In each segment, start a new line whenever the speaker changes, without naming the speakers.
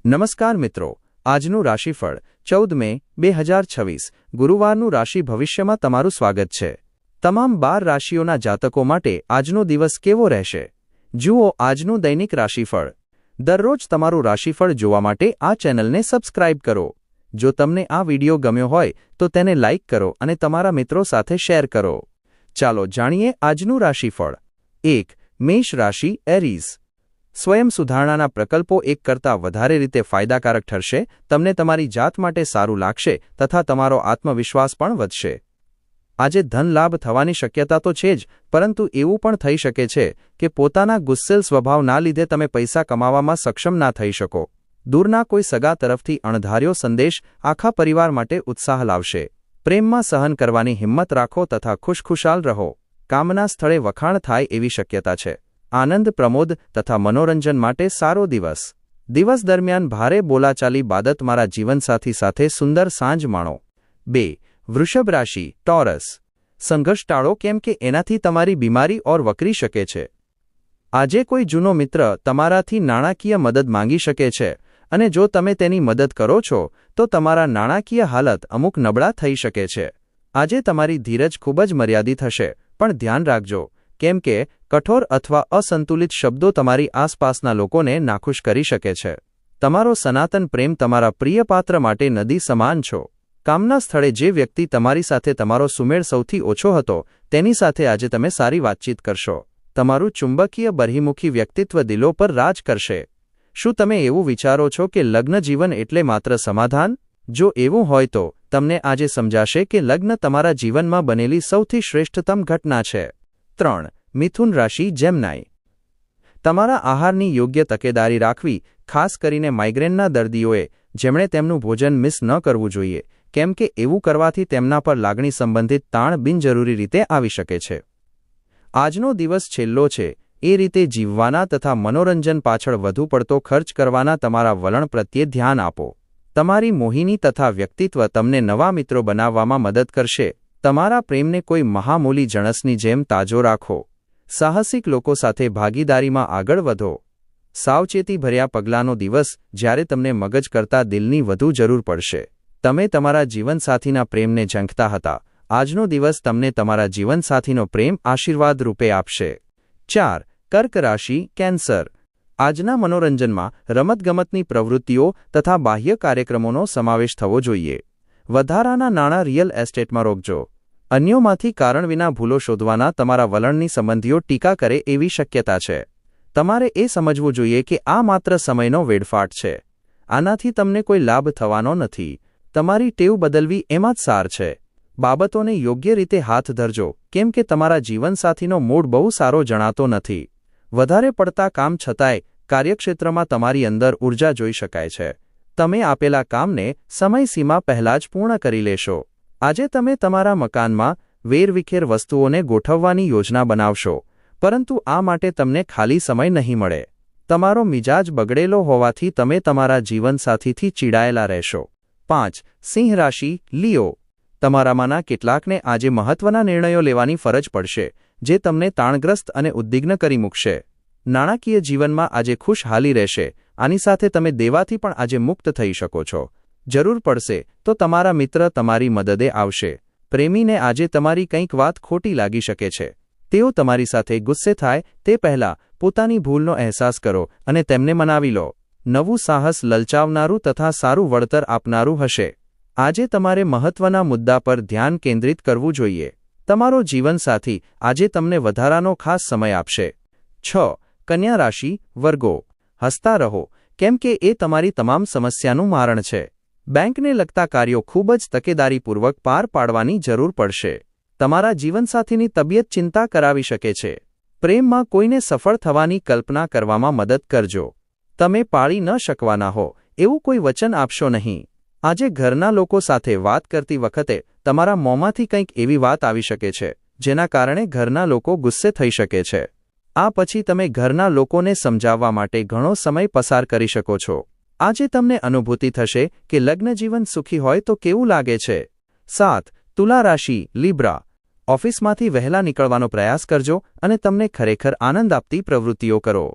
નમસ્કાર મિત્રો, આજનું રાશિફળ 14 મે 2026 ગુરુવારનું રાશિ ભવિષ્યમાં તમારું સ્વાગત છે। તમામ 12 રાશિઓના જાતકો માટે આજનો દિવસ કેવો રહેશે? જુઓ આજનું દૈનિક રાશિફળ। દરરોજ તમારું રાશિફળ જોવા માટે આ ચેનલને સબસ્ક્રાઇબ કરો। જો તમને આ વિડિયો ગમ્યો હોય તો તેને લાઇક કરો અને તમારા મિત્રો સાથે શેર કરો। ચાલો જાણીએ આજનું રાશિફળ। 1. મેષ રાશિ એરીઝ। સ્વયં સુધારણાના પ્રકલ્પો એક કરતાં વધારે રીતે ફાયદાકારક ઠરશે। તમને તમારી જાત માટે સારું લાગશે તથા તમારો આત્મવિશ્વાસ પણ વધશે। આજે ધન લાભ થવાની શક્યતા તો છે જ, પરંતુ એવું પણ થઈ શકે છે કે પોતાના ગુસ્સેલ સ્વભાવના લીધે તમે પૈસા કમાવામાં સક્ષમ ના થઈ શકો। દૂરના કોઈ સગા તરફથી અણધાર્યો સંદેશ આખા પરિવાર માટે ઉત્સાહ લાવશે। પ્રેમમાં સહન કરવાની હિંમત રાખો તથા ખુશખુશાલ રહો। કામના સ્થળે વખાણ થાય એવી શક્યતા છે। આનંદ પ્રમોદ તથા મનોરંજન માટે સારો દિવસ। દિવસ દરમિયાન ભારે બોલાચાલી બાદ તમારા જીવનસાથી સાથે સુંદર સાંજ માણો। 2. વૃષભ રાશિ ટોરસ। સંઘર્ષ ટાળો, કેમ કે એનાથી તમારી બીમારી ઓર વકરી શકે છે। આજે કોઈ જૂનો મિત્ર તમારાથી નાણાકીય મદદ માંગી શકે છે અને જો તમે તેની મદદ કરો છો તો તમારા નાણાકીય હાલત અમુક નબળા થઈ શકે છે। આજે તમારી ધીરજ ખૂબ જ મર્યાદિત હશે, પણ ધ્યાન રાખજો, કેમ કે કઠોર અથવા અસંતુલિત શબ્દો તમારી આસપાસના લોકોને નાખુશ કરી શકે છે। તમારો સનાતન પ્રેમ તમારા પ્રિય પાત્ર માટે નદી સમાન છો। કામના સ્થળે જે વ્યક્તિ તમારી સાથે તમારો સુમેળ સૌથી ઓછો હતો તેની સાથે આજે તમે સારી વાતચીત કરશો। તમારું ચુંબકીય બહિર્મુખી વ્યક્તિત્વ દિલો પર રાજ કરશે। શું તમે એવું વિચારો છો કે લગ્ન જીવન એટલે માત્ર સમાધાન? જો એવું હોય તો તમને આજે સમજાશે કે લગ્ન તમારા જીવનમાં બનેલી સૌથી શ્રેષ્ઠતમ ઘટના છે। 3. મિથુન રાશિ જેમનાઈ। તમારા આહારની યોગ્ય તકેદારી રાખવી, ખાસ કરીને માઇગ્રેનના દર્દીઓએ, જેમણે તેમનું ભોજન મિસ ન કરવું જોઈએ, કેમ કે એવું કરવાથી તેમના પર લાગણી સંબંધિત તાણ બિનજરૂરી રીતે આવી શકે છે। આજનો દિવસ છેલ્લો છે એ રીતે જીવવાના તથા મનોરંજન પાછળ વધુ પડતો ખર્ચ કરવાના તમારા વલણ પ્રત્યે ધ્યાન આપો। તમારી મોહિની તથા વ્યક્તિત્વ તમને નવા મિત્રો બનાવવામાં મદદ કરશે। તમારા પ્રેમને કોઈ મહામૂલી જણસની જેમ તાજો રાખો। સાહસિક લોકો સાથે ભાગીદારીમાં આગળ વધો। સાવચેતીભર્યા પગલાંનો દિવસ, જ્યારે તમને મગજ કરતાં દિલની વધુ જરૂર પડશે। તમે તમારા જીવનસાથીના પ્રેમને ઝંખતા હતા। આજનો દિવસ તમને તમારા જીવનસાથીનો પ્રેમ આશીર્વાદ રૂપે આપશે। 4. કર્ક રાશિ કેન્સર। આજના મનોરંજનમાં રમતગમતની પ્રવૃત્તિઓ તથા બાહ્ય કાર્યક્રમોનો સમાવેશ થવો જોઈએ। વધારાના નાણાં રિયલ એસ્ટેટમાં રોકજો। અન્યોમાંથી કારણ વિના ભૂલો શોધવાના તમારા વલણની સંબંધીઓ ટીકા કરે એવી શક્યતા છે। તમારે એ સમજવું જોઈએ કે આ માત્ર સમયનો વેડફાટ છે। આનાથી તમને કોઈ લાભ થવાનો નથી। તમારી ટેવ બદલવી એમાં જ સાર છે। બાબતોને યોગ્ય રીતે હાથ ધરજો, કેમ કે તમારા જીવનસાથીનો મૂડ બહુ સારો જણાતો નથી। વધારે પડતા કામ છતાંય કાર્યક્ષેત્રમાં તમારી અંદર ઊર્જા જોઈ શકાય છે। તમે આપેલા કામને સમયસીમા પહેલાં જ પૂર્ણ કરી લેશો। આજે તમે તમારા મકાનમાં વેરવિખેર વસ્તુઓને ગોઠવવાની યોજના બનાવશો, પરંતુ આ માટે તમને ખાલી સમય નહીં મળે। તમારો મિજાજ બગડેલો હોવાથી તમે તમારા જીવનસાથીથી ચીડાયેલા રહેશો। 5. સિંહ રાશિ લિયો। તમારામાંના કેટલાકને આજે મહત્વના નિર્ણયો લેવાની ફરજ પડશે, જે તમને તાણગ્રસ્ત અને ઉદ્વિગ્ન કરી મૂકશે। નાણાકીય જીવનમાં આજે ખુશહાલી રહેશે। આની સાથે તમે દેવાથી પણ આજે મુક્ત થઈ શકો છો। જરૂર પડશે તો તમારા મિત્ર તમારી મદદે આવશે। પ્રેમીને આજે તમારી કંઈક વાત ખોટી લાગી શકે છે। તેઓ તમારી સાથે ગુસ્સે થાય તે પહેલાં પોતાની ભૂલનો અહેસાસ કરો અને તેમને મનાવી લો। નવું સાહસ લલચાવનારું તથા સારું વળતર આપનારું હશે। આજે તમારે મહત્વના મુદ્દા પર ધ્યાન કેન્દ્રિત કરવું જોઈએ। તમારો જીવનસાથી આજે તમને વધારાનો ખાસ સમય આપશે। 6. કન્યા રાશિ વર્ગો। હસતા રહો, કેમ કે એ તમારી તમામ સમસ્યાનું મારણ છે। બેંકને લગતા કાર્યો ખૂબ જ તકેદારીપૂર્વક પાર પાડવાની જરૂર પડશે। તમારા જીવનસાથીની તબિયત ચિંતા કરાવી શકે છે। પ્રેમમાં કોઈને સફળ થવાની કલ્પના કરવામાં મદદ કરજો। તમે પાળી ન શકવાના હો એવું કોઈ વચન આપશો નહીં। આજે ઘરના લોકો સાથે વાત કરતી વખતે તમારા મોંમાંથી કંઈક એવી વાત આવી શકે છે જેના કારણે ઘરના લોકો ગુસ્સે થઈ શકે છે। આ પછી તમે ઘરના લોકોને સમજાવવા માટે ઘણો સમય પસાર કરી શકો છો। આજે તમને અનુભૂતિ થશે કે લગ્નજીવન સુખી હોય તો કેવું લાગે છે। 7. તુલા રાશિ લિબ્રા। ઓફિસમાંથી વહેલા નીકળવાનો પ્રયાસ કરજો અને તમને ખરેખર આનંદ આપતી પ્રવૃત્તિઓ કરો।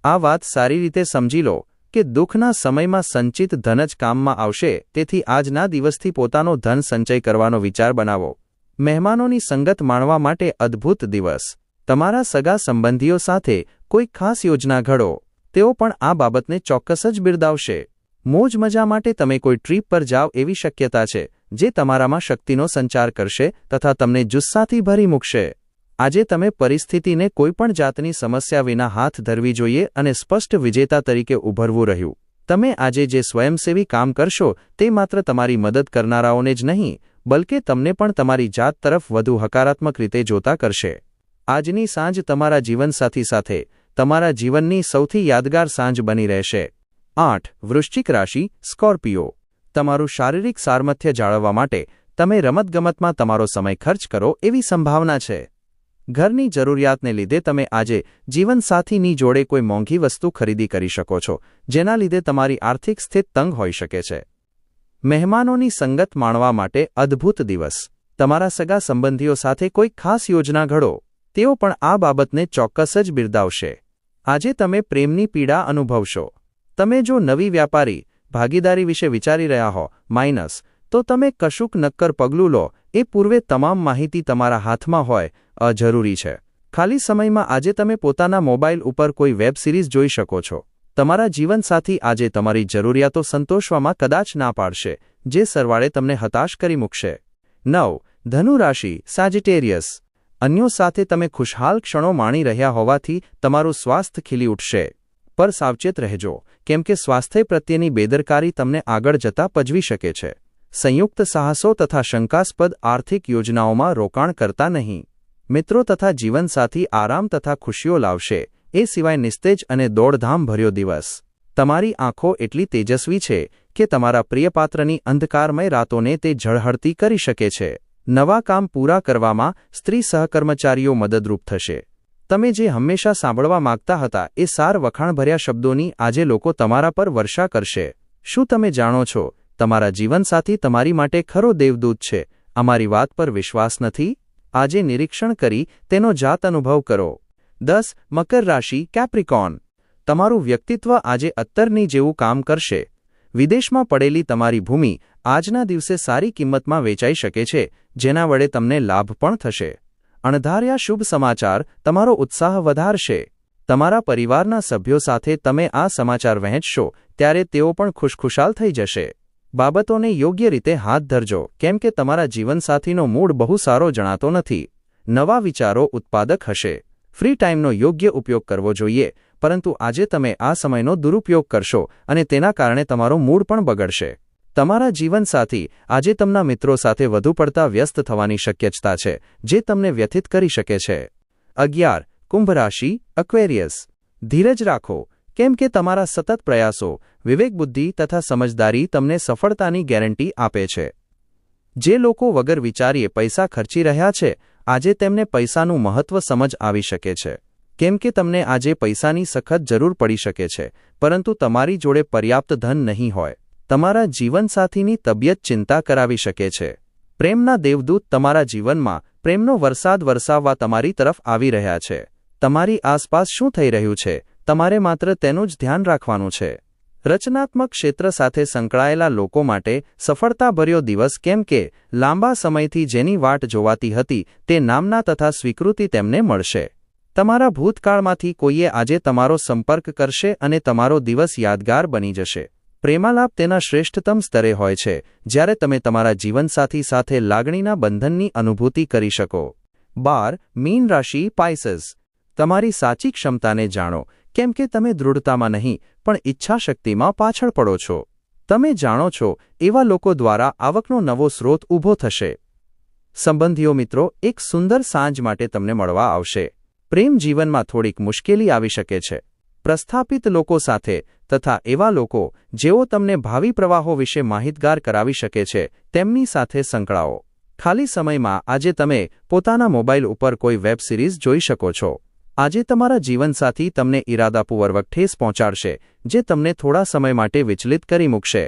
આ વાત સારી રીતે સમજી લો, કે દુઃખના સમયમાં સંચિત ધન જ કામમાં આવશે, તેથી આજના દિવસથી પોતાનો ધન સંચય કરવાનો વિચાર બનાવો. મહેમાનોની સંગત માણવા માટે અદ્ભુત દિવસ. તમારા સગા સંબંધીઓ સાથે કોઈ ખાસ યોજના ઘડો, તેઓ પણ આ બાબતને ચોક્કસ જ બિરદાવશે. મોજ મજા માટે તમે કોઈ ટ્રીપ પર જાઓ એવી શક્યતા છે, જે તમારામાં શક્તિનો સંચાર કરશે તથા તમને જુસ્સાથી ભરી મૂકશે. આજે તમે પરિસ્થિતિને કોઈપણ જાતની સમસ્યા વિના હાથ ધરવી જોઈએ અને સ્પષ્ટ વિજેતા તરીકે ઉભરવું રહ્યું. તમે આજે જે સ્વયંસેવી કામ કરશો તે માત્ર તમારી મદદ કરનારાઓને જ નહીં, બલકે તમને પણ તમારી જાત તરફ વધુ હકારાત્મક રીતે જોતા કરશે. આજની સાંજ તમારા જીવનસાથી સાથે તમારા જીવનની સૌથી યાદગાર સાંજ બની રહેશે. 8. વૃશ્ચિક રાશિ, સ્કોર્પિયો. તમારું શારીરિક સામર્થ્ય જાળવવા માટે તમે રમતગમતમાં તમારો સમય ખર્ચ કરો એવી સંભાવના છે. ઘરની જરૂરિયાતને લીધે તમે આજે જીવનસાથીની જોડે કોઈ મોંઘી વસ્તુ ખરીદી કરી શકો છો, જેના લીધે તમારી આર્થિક સ્થિતિ તંગ હોઈ શકે છે. મહેમાનોની સંગત માણવા માટે અદ્ભુત દિવસ. તમારા સગા સંબંધીઓ સાથે કોઈ ખાસ યોજના ઘડો, તેઓ પણ આ બાબતને ચોક્કસ જ બિરદાવશે. આજે તમે પ્રેમની પીડા અનુભવશો. તમે જો નવી વ્યાપારી ભાગીદારી વિશે વિચારી રહ્યા હો માઇનસ, તો તમે કશુંક નક્કર પગલું લો એ પૂર્વે તમામ માહિતી તમારા હાથમાં હોય જરૂરી છે. ખાલી સમયમાં આજે તમે પોતાના મોબાઈલ ઉપર કોઈ વેબ સિરીઝ જોઈ શકો છો. તમારા જીવનસાથી આજે તમારી જરૂરિયાતો સંતોષવામાં કદાચ ના પાડશે, જે સરવાળે તમને હતાશ કરી મૂકશે. 9. ધનુ રાશિ, સાજિટેરિયસ. અન્યો સાથે તમે ખુશહાલ ક્ષણો માણી રહ્યા હોવાથી તમારું સ્વાસ્થ્ય ખીલી ઉઠશે. પર સાવચેત રહેજો, કેમ કે સ્વાસ્થ્ય પ્રત્યેની બેદરકારી તમને આગળ જતા પજવી શકે છે. સંયુક્ત સાહસો તથા શંકાસ્પદ આર્થિક યોજનાઓમાં રોકાણ કરતા નહીં. મિત્રો તથા જીવનસાથી આરામ તથા ખુશીઓ લાવશે. એ સિવાય નિસ્તેજ અને દોડધામ ભર્યો દિવસ. તમારી આંખો એટલી તેજસ્વી છે કે તમારા પ્રિયપાત્રની અંધકારમય રાતોને તે ઝળહળતી કરી શકે છે. નવા કામ પૂરા કરવામાં સ્ત્રી સહકર્મચારીઓ મદદરૂપ થશે. તમે જે હંમેશા સાંભળવા માંગતા હતા એ સાર વખાણભર્યા શબ્દોની આજે લોકો તમારા પર વર્ષા કરશે. શું તમે જાણો છો, તમારા જીવનસાથી તમારી માટે ખરો દેવદૂત છે? અમારી વાત પર વિશ્વાસ નથી? આજે નિરીક્ષણ કરી તેનો જાત અનુભવ કરો. 10. મકર રાશિ, કેપ્રિકોર્ન. તમારું વ્યક્તિત્વ આજે અત્તરની જેવું કામ કરશે. વિદેશમાં પડેલી તમારી ભૂમિ આજના દિવસે સારી કિંમતમાં વેચાઈ શકે છે, જેના વડે તમને લાભ પણ થશે. અણધાર્યા શુભ સમાચાર તમારો ઉત્સાહ વધારશે. તમારા પરિવારના સભ્યો સાથે તમે આ સમાચાર વહેંચશો ત્યારે તેઓ પણ ખુશખુશાલ થઈ જશે. બાબતોને યોગ્ય રીતે હાથ ધરજો, કેમ કે તમારા જીવનસાથીનો મૂડ બહુ સારો જણાતો નથી. નવા વિચારો ઉત્પાદક હશે. ફ્રી ટાઈમનો યોગ્ય ઉપયોગ કરવો જોઈએ, પરંતુ આજે તમે આ સમયનો દુરુપયોગ કરશો અને તેના કારણે તમારો મૂડ પણ બગડશે. તમારા જીવનસાથી આજે તમારા મિત્રો સાથે વધુ પડતા વ્યસ્ત થવાની શક્યતા છે, જે તમને વ્યથિત કરી શકે છે. 11. કુંભ રાશિ, એક્વેરિયસ. ધીરજ રાખો, કેમ કે તમારા સતત પ્રયાસો, વિવેકબુદ્ધિ તથા સમજદારી તમને સફળતાની ગેરંટી આપે છે. જે લોકો વગર વિચારીએ પૈસા ખર્ચી રહ્યા છે, આજે તેમને પૈસાનું મહત્વ સમજ આવી શકે છે. કેમ કે તમને આજે પૈસાની સખત જરૂર પડી શકે છે, પરંતુ તમારી જોડે પર્યાપ્ત ધન નહીં હોય. તમારા જીવનસાથીની તબિયત ચિંતા કરાવી શકે છે. પ્રેમના દેવદૂત તમારા જીવનમાં પ્રેમનો વરસાદ વરસાવવા તમારી તરફ આવી રહ્યા છે. તમારી આસપાસ શું થઈ રહ્યું છે, તમારે માત્ર તેનું જ ધ્યાન રાખવાનું છે. રચનાત્મક ક્ષેત્ર સાથે સંકળાયેલા લોકો માટે સફળતાભર્યો દિવસ, કેમ કે લાંબા સમયથી જેની વાટ જોવાતી હતી તે નામના તથા સ્વીકૃતિ તેમને મળશે. તમારા ભૂતકાળમાંથી કોઈએ આજે તમારો સંપર્ક કરશે અને તમારો દિવસ યાદગાર બની જશે. પ્રેમાલાપ તેના શ્રેષ્ઠતમ સ્તરે હોય છે, જ્યારે તમે તમારા જીવનસાથી સાથે લાગણીના બંધનની અનુભૂતિ કરી શકો. 12. મીન રાશિ, પાઇસસ. તમારી સાચી ક્ષમતાને જાણો, કેમ કે તમે દૃઢતામાં નહીં પણ ઈચ્છાશક્તિમાં પાછળ પડો છો. તમે જાણો છો એવા લોકો દ્વારા આવકનો નવો સ્રોત ઊભો થશે. સંબંધીઓ મિત્રો એક સુંદર સાંજ માટે તમને મળવા આવશે. પ્રેમ જીવનમાં થોડીક મુશ્કેલી આવી શકે છે. પ્રસ્થાપિત લોકો સાથે તથા એવા લોકો જેઓ તમને ભાવિ પ્રવાહો વિશે માહિતગાર કરાવી શકે છે, તેમની સાથે સંકળાઓ. ખાલી સમયમાં આજે તમે પોતાના મોબાઈલ ઉપર કોઈ વેબ સિરીઝ જોઈ શકો છો. આજે તમારા જીવનસાથી તમને ઇરાદાપૂર્વક ઠેસ પહોંચાડશે, જે તમને થોડા સમય માટે વિચલિત કરી મૂકશે.